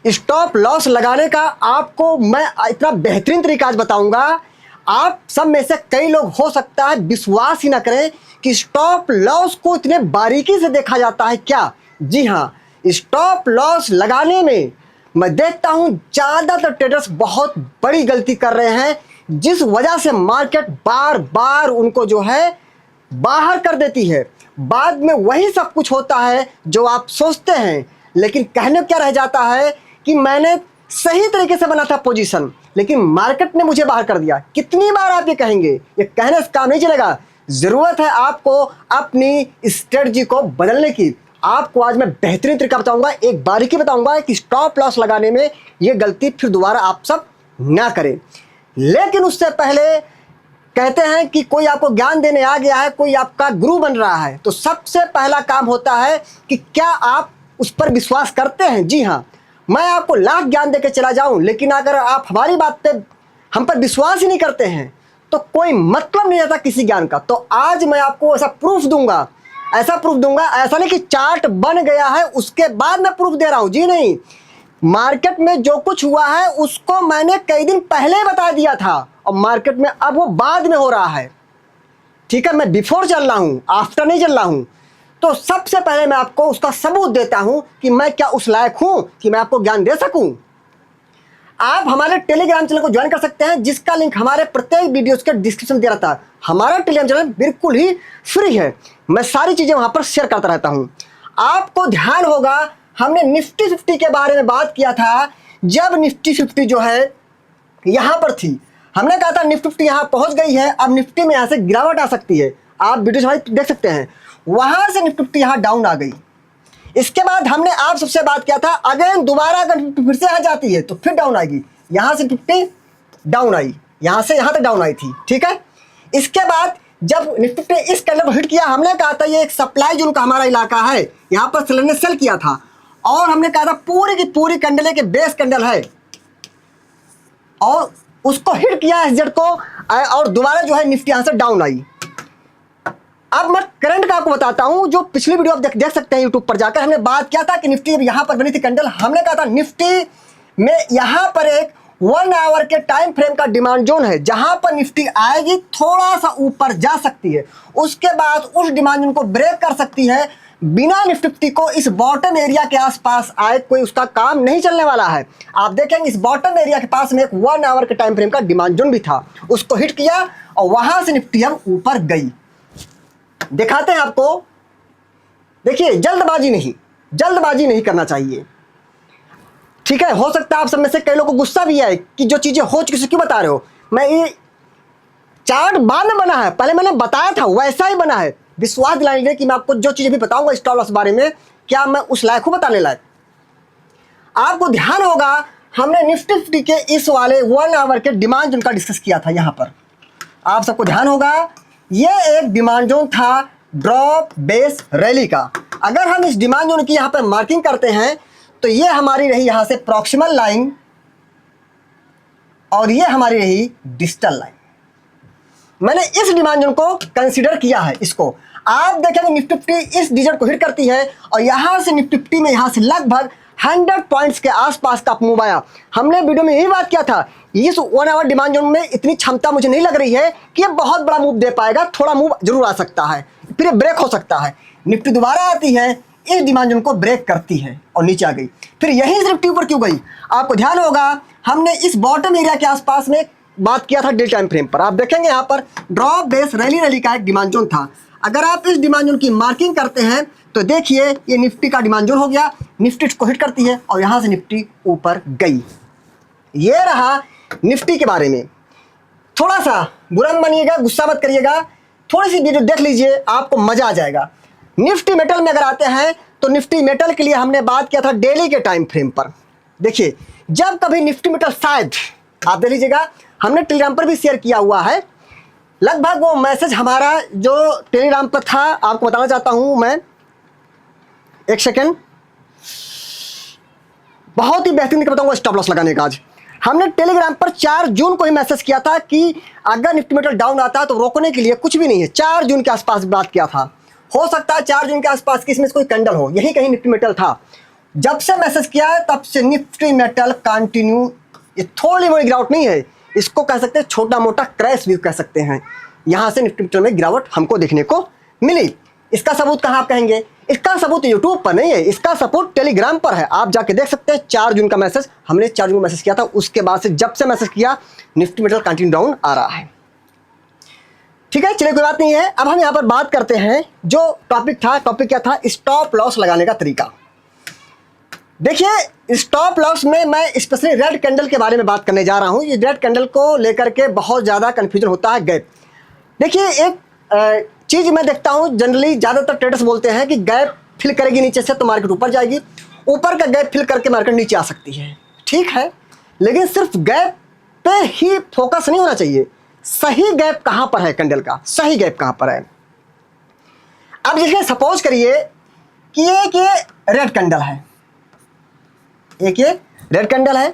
Stop loss लगाने का आपको मैं इतना बेहतरीन तरीका आज बताऊंगा। आप सब में से कई लोग हो सकता है विश्वास ही ना करें कि स्टॉप लॉस को इतने बारीकी से देखा जाता है क्या। जी हाँ, स्टॉप लॉस लगाने में मैं देखता हूं ज़्यादातर ट्रेडर्स बहुत बड़ी गलती कर रहे हैं, जिस वजह से मार्केट बार बार उनको जो है बाहर कर देती है। बाद में वही सब कुछ होता है जो आप सोचते हैं, लेकिन कहने क्या रह जाता है कि मैंने सही तरीके से बना था पोजीशन, लेकिन मार्केट ने मुझे बाहर कर दिया। कितनी बार आप ये कहेंगे? ये कहने से काम नहीं चलेगा। ज़रूरत है आपको अपनी स्ट्रेटजी को बदलने की। आपको आज मैं बेहतरीन तरीका बताऊंगा, एक बारीकी बताऊंगा कि स्टॉप लॉस लगाने में ये गलती फिर दोबारा आप सब ना करें। लेकिन उससे पहले कहते हैं कि कोई आपको ज्ञान देने आ गया है, कोई आपका गुरु बन रहा है, तो सबसे पहला काम होता है कि क्या आप उस पर विश्वास करते हैं। जी हाँ, मैं आपको लाख ज्ञान देकर चला जाऊं, लेकिन अगर आप हमारी बात पे हम पर विश्वास ही नहीं करते हैं तो कोई मतलब नहीं रहता किसी ज्ञान का। तो आज मैं आपको ऐसा प्रूफ दूंगा, ऐसा नहीं कि चार्ट बन गया है उसके बाद मैं प्रूफ दे रहा हूं। जी नहीं, मार्केट में जो कुछ हुआ है उसको मैंने कई दिन पहले बता दिया था और मार्केट में अब वो बाद में हो रहा है। ठीक है, मैं बिफोर चल रहा हूं, आफ्टर नहीं चल रहा हूं। तो सबसे पहले मैं आपको उसका सबूत देता हूं कि मैं क्या उस लायक हूं कि मैं आपको ज्ञान दे सकूं। आप हमारे टेलीग्राम चैनल को ज्वाइन कर सकते हैं, जिसका लिंक हमारे प्रत्येक वीडियोस के डिस्क्रिप्शन में दे रहा था। हमारा टेलीग्राम चैनल बिल्कुल ही फ्री है, मैं सारी चीजें वहां पर शेयर करता रहता हूं। आपको ध्यान होगा हमने निफ्टी 50 के बारे में बात किया था। जब निफ्टी 50 जो है यहां पर थी, हमने कहा था निफ्टी 50 यहां पहुंच गई है, अब निफ्टी में यहां से गिरावट आ सकती है। आप वीडियो हमारी देख सकते हैं, वहां से निफ्टी 50 यहां डाउन आ गई। इसके बाद हमने आप सबसे बात किया था अगेन दोबारा अगर फिर से आ जाती है तो फिर डाउन आएगी। यहां से 50 डाउन आई, यहां से यहां तक डाउन आई थी। ठीक है, इसके बाद जब निफ्टी ने इस कैंडल को हिट किया, हमने कहा था ये एक सप्लाई जोन का हमारा इलाका है, यहां पर सेलर ने सेल किया था और हमने कहा था पूरी की पूरी कैंडल के बेस कैंडल है और उसको हिट किया एसजेड को और दोबारा जो है निफ्टी यहां से डाउन आई। अब मैं करंट का आपको बताता हूं, जो पिछली वीडियो आप देख सकते हैं यूट्यूब पर जाकर। हमने बात किया था कि निफ्टी जब यहां पर बनी थी कैंडल, हमने कहा था निफ्टी में यहां पर एक 1 आवर के टाइम फ्रेम का डिमांड जोन है, जहां पर निफ्टी आएगी थोड़ा सा ऊपर जा सकती है, उसके बाद उस डिमांड जोन को ब्रेक कर सकती है। बिना निफ्टी 50 को इस बॉटम एरिया के आसपास आए कोई उसका काम नहीं चलने वाला है। आप देखेंगे इस बॉटम एरिया के पास में एक 1 आवर के टाइम फ्रेम का डिमांड जोन भी था, उसको हिट किया और वहां से निफ्टी हम ऊपर गई। दिखाते हैं आपको। देखिए, जल्दबाजी नहीं करना चाहिए। ठीक है, हो सकता है आप सब में से कई लोगों को गुस्सा भी आए कि जो चीजें हो चुकी क्यों बता रहे हो। मैं ये चार्ट बाद में बना है, पहले मैंने बताया था वैसा ही बना है। विश्वास दिलाने के लिए कि मैं आपको जो चीजें भी बताऊंगा स्टॉप लॉस बारे में, क्या मैं उस लायक हूं बताने लायक। आपको ध्यान होगा हमने निफ्टी 50 के इस वाले 1 आवर के डिमांड जोन का डिस्कस किया था। यहां पर आप सबको ध्यान होगा ये एक डिमांड जोन था ड्रॉप बेस रैली का। अगर हम इस डिमांड जोन की यहां पर मार्किंग करते हैं तो ये हमारी रही यहां से प्रॉक्सिमल लाइन और ये हमारी रही डिस्टल लाइन। मैंने इस डिमांड जोन को कंसीडर किया है। इसको आप देखेंगे निफ्टी 50 इस डिजिट को हिट करती है और यहां से निफ्टी 50 में यहां से लगभग 100 पॉइंट्स के आसपास का मूव आया। हमने वीडियो में यही बात किया था, इस 1 आवर डिमांड जोन में इतनी क्षमता मुझे नहीं लग रही है कि ये बहुत बड़ा मूव दे पाएगा, थोड़ा मूव जरूर आ सकता है, फिर ये ब्रेक हो सकता है। निफ्टी दोबारा आती है, इस डिमांड जोन को ब्रेक करती है और नीचे आ गई, फिर यहीं से निफ्टी ऊपर क्यों गई। आपको ध्यान होगा हमने इस बॉटम एरिया के आसपास में बात किया था डेली टाइम फ्रेम पर। आप देखेंगे यहाँ पर ड्रॉप बेस रैली का एक डिमांड जोन था। अगर आप इस डिमांड जोन की मार्किंग करते हैं तो देखिए ये निफ्टी का डिमांड जोन हो गया, निफ्टी को हिट करती है और यहां से निफ्टी ऊपर गई। ये रहा निफ्टी के बारे में। थोड़ा सा बुरा मत मानिएगा, गुस्सा मत करिएगा, थोड़ी सी वीडियो देख लीजिए, आपको मजा आ जाएगा। निफ्टी मेटल में अगर आते हैं तो निफ्टी मेटल के लिए हमने बात किया था डेली के टाइम फ्रेम पर। देखिए, जब कभी निफ्टी मेटल शायद आप देख लीजिएगा, हमने टेलीग्राम पर भी शेयर किया हुआ है, लगभग वो मैसेज हमारा जो टेलीग्राम पर था आपको बताना चाहता हूं मैं। एक सेकेंड, बहुत ही बेहतरीन बताऊंगा स्टॉप लॉस लगाने का। आज हमने टेलीग्राम पर 4 जून को ही मैसेज किया था कि अगर निफ्टी मेटल डाउन आता है तो रोकने के लिए कुछ भी नहीं है। 4 जून के आसपास बात किया था। हो सकता है 4 जून के आसपास किसी में कोई कैंडल हो, यही कहीं निफ्टी मेटल था। जब से मैसेज किया है तब से निफ्टी मेटल कंटिन्यू, ये थोड़ी मोड़ी गिरावट नहीं है, इसको कह सकते हैं छोटा मोटा क्रैश भी कह सकते हैं। यहां से निफ्टी मेटल में गिरावट हमको देखने को मिली। इसका सबूत कहां आप कहेंगे? इसका सबूत यूट्यूब पर नहीं है, इसका सबूत टेलीग्राम पर है। आप जाके देख सकते हैं 4 जून का मैसेज, हमने 4 जून को मैसेज किया था, उसके बाद से जब से मैसेज किया निफ्टी मेटल कंटिन्यू डाउन आ रहा है। ठीक है, चलिए कोई बात नहीं है। अब हम यहाँ पर बात करते हैं, जो टॉपिक क्या था? स्टॉप लॉस लगाने का तरीका। देखिए, स्टॉप लॉस में मैं स्पेशली रेड कैंडल के बारे में बात करने जा रहा हूँ। ये रेड कैंडल को लेकर के बहुत ज़्यादा कन्फ्यूजन होता है। गैप, देखिए एक चीज़ मैं देखता हूँ जनरली ज़्यादातर ट्रेडर्स बोलते हैं कि गैप फिल करेगी नीचे से तो मार्केट ऊपर जाएगी, ऊपर का गैप फिल करके मार्केट नीचे आ सकती है। ठीक है, लेकिन सिर्फ गैप पे ही फोकस नहीं होना चाहिए। सही गैप कहाँ पर है कैंडल का? सही गैप कहाँ पर है? अब देखिए, सपोज करिए कि एक ये रेड कैंडल है, एक ये रेड कैंडल है,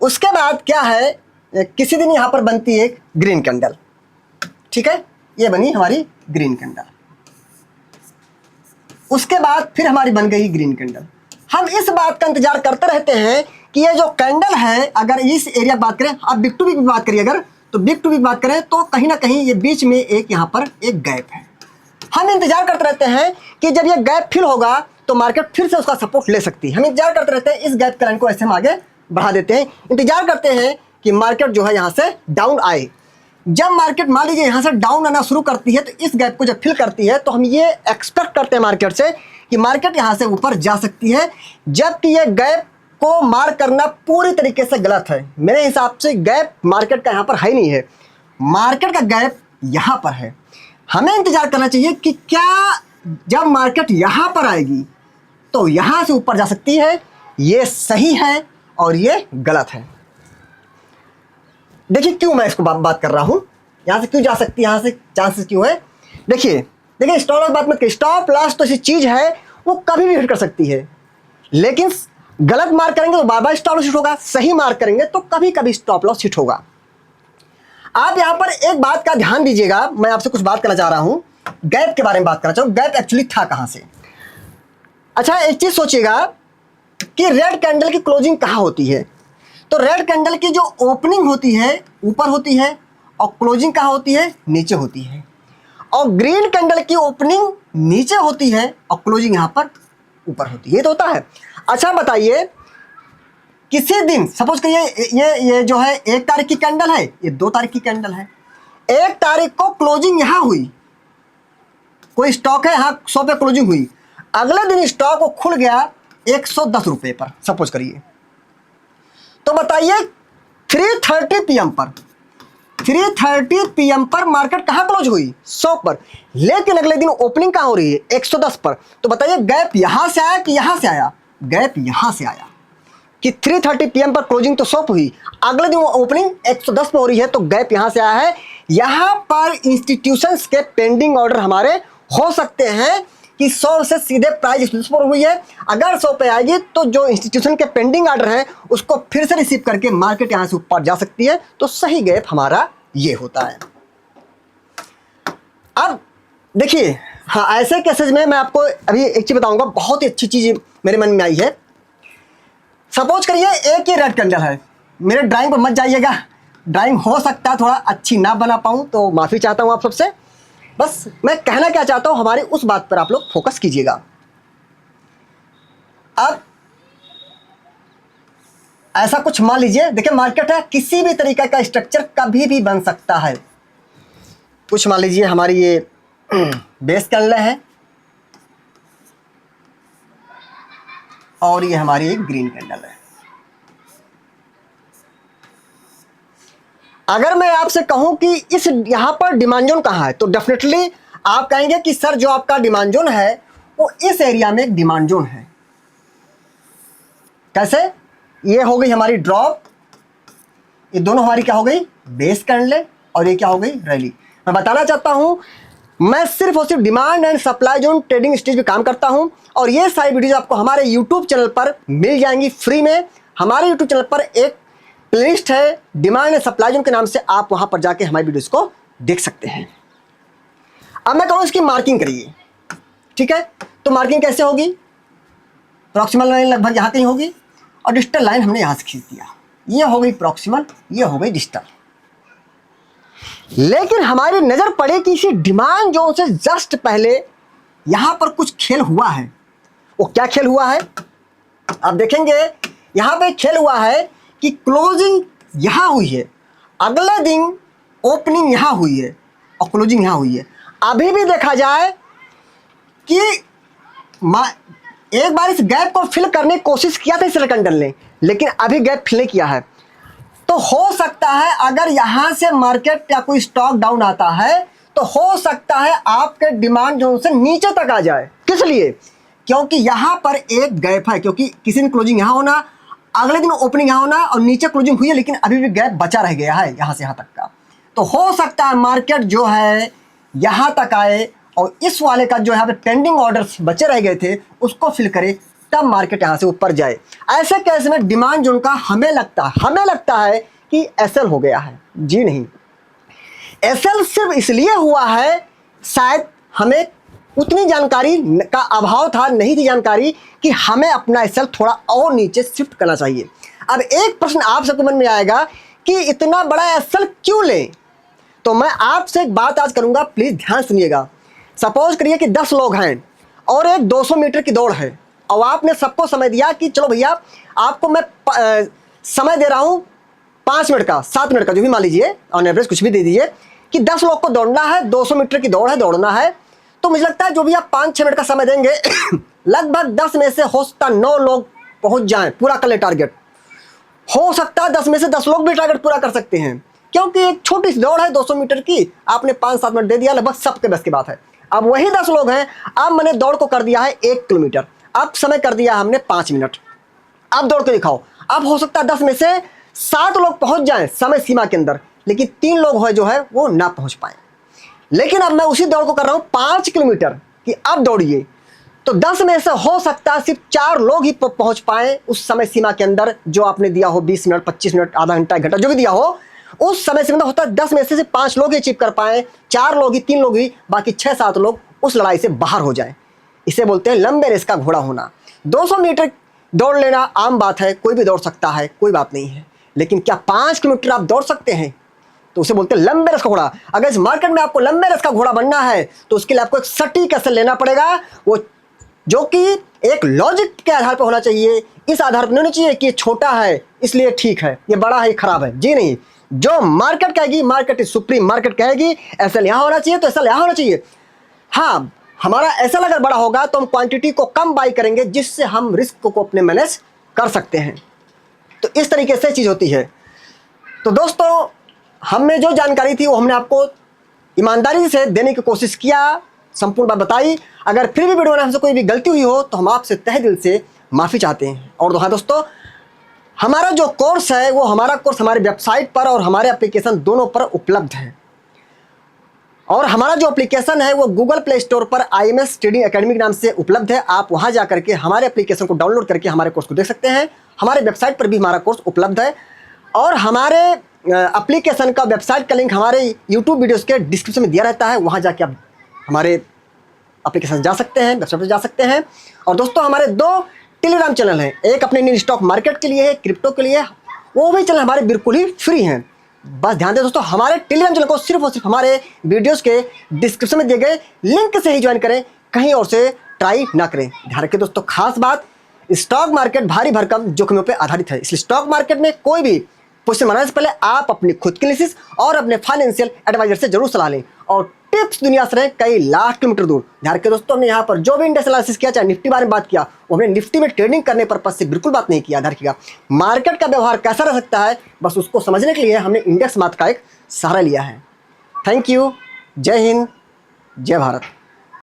उसके बाद क्या है, किसी दिन यहां पर बनती है एक ग्रीन कैंडल। ठीक है, ये बनी हमारी ग्रीन कैंडल, उसके बाद फिर हमारी बन गई ग्रीन कैंडल। हम इस बात का इंतजार करते रहते हैं कि ये जो कैंडल है, अगर इस एरिया की बात करें, आप बिग टू बिग बात करिए, अगर तो बिग टू बिग बात करें तो कहीं ना कहीं ये बीच में एक यहां पर एक गैप है। हम इंतजार करते रहते हैं कि जब ये गैप फिल होगा तो मार्केट फिर से उसका सपोर्ट ले सकती है। हम इंतजार करते रहते हैं, इस गैप के लाइन को ऐसे हम आगे बढ़ा देते हैं, इंतजार करते हैं कि मार्केट जो है यहाँ से डाउन आए। जब मार्केट मान लीजिए यहाँ से डाउन आना शुरू करती है, तो इस गैप को जब फिल करती है तो हम ये एक्सपेक्ट करते हैं मार्केट से कि मार्केट यहाँ से ऊपर जा सकती है। जबकि ये गैप को मार करना पूरी तरीके से गलत है। मेरे हिसाब से गैप मार्केट का यहाँ पर है नहीं है, मार्केट का गैप यहाँ पर है। हमें इंतजार करना चाहिए कि क्या जब मार्केट यहाँ पर आएगी तो यहाँ से ऊपर जा सकती है। ये सही है और ये गलत है। देखिए क्यों मैं इसको बात कर रहा हूँ, यहाँ से क्यों जा सकती है, यहाँ से चांसेस क्यों है। देखिए स्टॉप लॉस बात मत करिए। स्टॉप लॉस तो ऐसी चीज़ है वो कभी भी हिट कर सकती है, लेकिन गलत मार्क करेंगे तो बार बार स्टॉप लॉस हिट होगा, सही मार्क करेंगे तो कभी कभी स्टॉप लॉस हिट होगा। आप यहाँ पर एक बात का ध्यान दीजिएगा, मैं आपसे कुछ बात करना चाह रहा हूँ, गैप के बारे में बात करना चाहूँ। गैप एक्चुअली था कहाँ से? अच्छा, एक चीज़ सोचिएगा कि रेड कैंडल की क्लोजिंग कहाँ होती है? तो रेड कैंडल की जो ओपनिंग होती है ऊपर होती है और क्लोजिंग कहाँ होती है? नीचे होती है। और ग्रीन कैंडल की ओपनिंग नीचे होती है और क्लोजिंग यहाँ पर ऊपर होती है। ये तो होता है। अच्छा बताइए, किसी दिन सपोज करिए ये जो है 1 तारीख की कैंडल है, ये 2 तारीख की कैंडल है। 1 तारीख को क्लोजिंग यहाँ हुई, कोई स्टॉक है यहाँ 100 पे क्लोजिंग हुई, अगले दिन स्टॉक को खुल गया 110 रुपये पर सपोज करिए। तो बताइए 3:30 PM पर 3:30 PM पर मार्केट कहाँ क्लोज हुई? 100 पर, लेकिन अगले दिन ओपनिंग कहाँ हो रही है? 110 पर। तो बताइए गैप यहाँ से आया कि यहाँ से आया? गैप यहाँ से आया कि 3:30 PM पर क्लोजिंग तो 100 पर हुई, अगले दिन ओपनिंग 110 पर हो रही है, तो गैप यहाँ से आया है। यहाँ पर इंस्टीट्यूशंस के पेंडिंग ऑर्डर हमारे हो सकते हैं कि 100 से सीधे प्राइस पर हुई है। अगर 100 पे आएगी तो जो इंस्टीट्यूशन के पेंडिंग ऑर्डर हैं उसको फिर से रिसीव करके मार्केट यहाँ से ऊपर जा सकती है। तो सही गैप हमारा ये होता है। अब देखिए, हाँ, ऐसे केसेस में मैं आपको अभी एक चीज बताऊंगा, बहुत ही अच्छी चीज मेरे मन में आई है। सपोज करिए एक ही रेड कैंडल है, मेरे ड्राइंग पर मत जाइएगा, ड्राइंग हो सकता है थोड़ा अच्छी ना बना पाऊं तो माफी चाहता हूं आप सबसे। बस मैं कहना क्या चाहता हूं, हमारी उस बात पर आप लोग फोकस कीजिएगा। अब ऐसा कुछ मान लीजिए, देखिए मार्केट है, किसी भी तरीके का स्ट्रक्चर कभी भी बन सकता है। कुछ मान लीजिए हमारी ये बेस कैंडल है और ये हमारी एक ग्रीन कैंडल है। अगर मैं आपसे कहूं कि इस यहां पर डिमांड जोन कहां है, तो डेफिनेटली आप कहेंगे कि सर जो आपका डिमांड जोन है वो इस एरिया में एक डिमांड जोन है। कैसे? ये हो गई हमारी ड्रॉप, ये दोनों हमारी क्या हो गई? बेस कैंडल, और ये क्या हो गई? रैली। मैं बताना चाहता हूं, मैं सिर्फ और सिर्फ demand and supply zone trading stage पे काम करता हूं, और ये सारी वीडियोज आपको हमारे यूट्यूब चैनल पर मिल जाएंगी फ्री में। हमारे यूट्यूब चैनल पर एक प्लेलिस्ट है डिमांड एंड सप्लाई जोन के नाम से, आप वहां पर जाके हमारी वीडियोज को देख सकते हैं। अब मैं कहूँ इसकी मार्किंग करिए, ठीक है? तो मार्किंग कैसे होगी? प्रॉक्सिमल लाइन लगभग यहाँ कहीं होगी और डिस्टल लाइन हमने यहाँ से खींच दिया। ये हो गई प्रॉक्सिमल, ये हो गई डिस्टल। लेकिन हमारी नजर पड़े कि इसी डिमांड जोन से जस्ट पहले यहां पर कुछ खेल हुआ है। वो क्या खेल हुआ है आप देखेंगे। यहां पे खेल हुआ है कि क्लोजिंग यहां हुई है, अगले दिन ओपनिंग यहां हुई है और क्लोजिंग यहां हुई है। अभी भी देखा जाए कि एक बार इस गैप को फिल करने की कोशिश किया था इस कैंडल ने, लेकिन अभी गैप फिल किया है। तो हो सकता है अगर यहां से मार्केट या कोई स्टॉक डाउन आता है तो हो सकता है आपके डिमांड जोन से नीचे तक आ जाए। किस लिए? क्योंकि यहां पर एक गैप है, क्योंकि किसी ने क्लोजिंग यहां होना, अगले दिन ओपनिंग यहां होना और नीचे क्लोजिंग हुई है, लेकिन अभी भी गैप बचा रह गया है यहां से यहां तक का। तो हो सकता है मार्केट जो है यहां तक आए और इस वाले का जो यहाँ पे पेंडिंग ऑर्डर्स बचे रह गए थे उसको फिल करे, तब मार्केट यहां से ऊपर जाए। ऐसे केस में डिमांड जोन का हमें लगता है कि एसएल हो गया है। जी नहीं, एसएल सिर्फ इसलिए हुआ है, शायद हमें उतनी जानकारी का अभाव था, नहीं थी जानकारी कि हमें अपना एसएल थोड़ा और नीचे शिफ्ट करना चाहिए। अब एक प्रश्न आप सबके मन में आएगा कि इतना बड़ा एसएल क्यों लें? तो मैं आपसे एक बात आज करूंगा, प्लीज ध्यान सुनिएगा। सपोज करिए कि 10 लोग हैं और एक 200 मीटर की दौड़ है और आपने सबको समय दिया कि चलो भैया आपको मैं समय दे रहा हूं 5 मिनट का, 7 मिनट का, जो भी मान लीजिए, ऑन एवरेज कुछ भी दे दीजिए कि 10 लोग को दौड़ना है, 200 मीटर की दौड़ है, दौड़ना है। तो मुझे लगता है जो भी आप 5-6 मिनट का समय देंगे लगभग 10 में से हो सकता 9 लोग पहुंच जाएं, पूरा कर ले टारगेट। हो सकता है 10 में से 10 लोग भी टारगेट पूरा कर सकते हैं, क्योंकि एक छोटी सी दौड़ है 200 मीटर की, आपने 5-7 मिनट दे दिया, लगभग सबके बस की बात है। अब वही 10 लोग हैं, अब मैंने दौड़ को कर दिया है 1 किलोमीटर, अब समय कर दिया हमने 5 मिनट, अब दौड़ के दिखाओ। अब हो सकता है 10 में से 7 लोग पहुंच जाएं समय सीमा के अंदर, लेकिन 3 लोग है जो है वो ना पहुंच पाए। लेकिन अब मैं उसी दौड़ को कर रहा हूं 5 किलोमीटर कि अब दौड़िए, तो 10 में से हो सकता है सिर्फ 4 लोग ही पहुंच पाए उस समय सीमा के अंदर जो आपने दिया हो, 20 मिनट, 25 मिनट, आधा घंटा, 1 घंटा, जो भी दिया हो उस समय सीमा होता है 10 में से सिर्फ 5 लोग ही अचीव कर पाए, 4 लोग ही, 3 लोग ही, बाकी 6-7 लोग उस लड़ाई से बाहर हो जाए। इसे बोलते हैं लंबे रेस का घोड़ा होना। 200 मीटर दौड़ लेना आम बात है, कोई भी दौड़ सकता है, कोई बात नहीं है, लेकिन क्या 5 किलोमीटर आप दौड़ सकते हैं? तो उसे बोलते हैं लंबे रस का घोड़ा। अगर इस मार्केट में आपको लंबे रस का घोड़ा बनना है तो उसके लिए आपको एक सटीक एसएल लेना पड़ेगा, वो जो कि एक लॉजिक के आधार पर होना चाहिए। इस आधार पर नहीं होना चाहिए कि ये छोटा है इसलिए ठीक है, ये बड़ा है ये खराब है। जी नहीं, जो मार्केट कहेगी, मार्केट इज सुप्रीम, मार्केट कहेगी एसएल यहां होना चाहिए तो एसएल यहां होना चाहिए। हाँ, हमारा एसएल अगर बड़ा होगा तो हम क्वांटिटी को कम बाई करेंगे, जिससे हम रिस्क को अपने मैनेज कर सकते हैं। तो इस तरीके से चीज होती है। तो दोस्तों, हमने जो जानकारी थी वो हमने आपको ईमानदारी से देने की कोशिश किया, संपूर्ण बात बताई। अगर फिर भी वीडियो में हमसे कोई भी गलती हुई हो तो हम आपसे तहे दिल से माफ़ी चाहते हैं। और हाँ दोस्तों, हमारा जो कोर्स है वो हमारा कोर्स हमारी वेबसाइट पर और हमारे एप्लीकेशन दोनों पर उपलब्ध है। और हमारा जो एप्लीकेशन है वो गूगल प्ले स्टोर पर IMS ट्रेडिंग एकेडमी के नाम से उपलब्ध है। आप वहां जा करके हमारे एप्लीकेशन को डाउनलोड करके हमारे कोर्स को देख सकते हैं। हमारे वेबसाइट पर भी हमारा कोर्स उपलब्ध है और हमारे एप्लीकेशन का वेबसाइट का लिंक हमारे यूट्यूब वीडियोस के डिस्क्रिप्शन में दिया रहता है, वहां जाके आप हमारे एप्लीकेशन जा सकते हैं, वेबसाइट पर जा सकते हैं। और दोस्तों, हमारे 2 टेलीग्राम चैनल हैं, एक अपने इंडियन स्टॉक मार्केट के लिए है, क्रिप्टो के लिए, वो भी चैनल हमारे बिल्कुल ही फ्री हैं। बस ध्यान दें दोस्तों, हमारे टेलीग्राम चैनल को सिर्फ और सिर्फ हमारे वीडियोस के डिस्क्रिप्शन में दिए गए लिंक से ही ज्वाइन करें, कहीं और से ट्राई ना करें। ध्यान रखें दोस्तों, खास बात, स्टॉक मार्केट भारी भरकम जोखिमों पर आधारित है, इसलिए स्टॉक मार्केट में कोई भी पोजीशन बनाने से पहले आप अपनी खुद की एनालिसिस और अपने फाइनेंशियल एडवाइजर से जरूर सलाह लें और टिप्स दुनिया से रहे कई लाख किलोमीटर दूर। ध्यान रखें दोस्तों, हमने यहाँ पर जो भी इंडेक्स एनालिसिस किया, चाहे निफ्टी बारे में बात किया, वो हमने निफ्टी में ट्रेडिंग करने पर्पज से बिल्कुल बात नहीं किया। ध्यान रखिएगा, मार्केट का व्यवहार कैसा रह सकता है, बस उसको समझने के लिए हमने इंडेक्स मैथ का एक सहारा लिया है। थैंक यू, जय हिंद, जय भारत।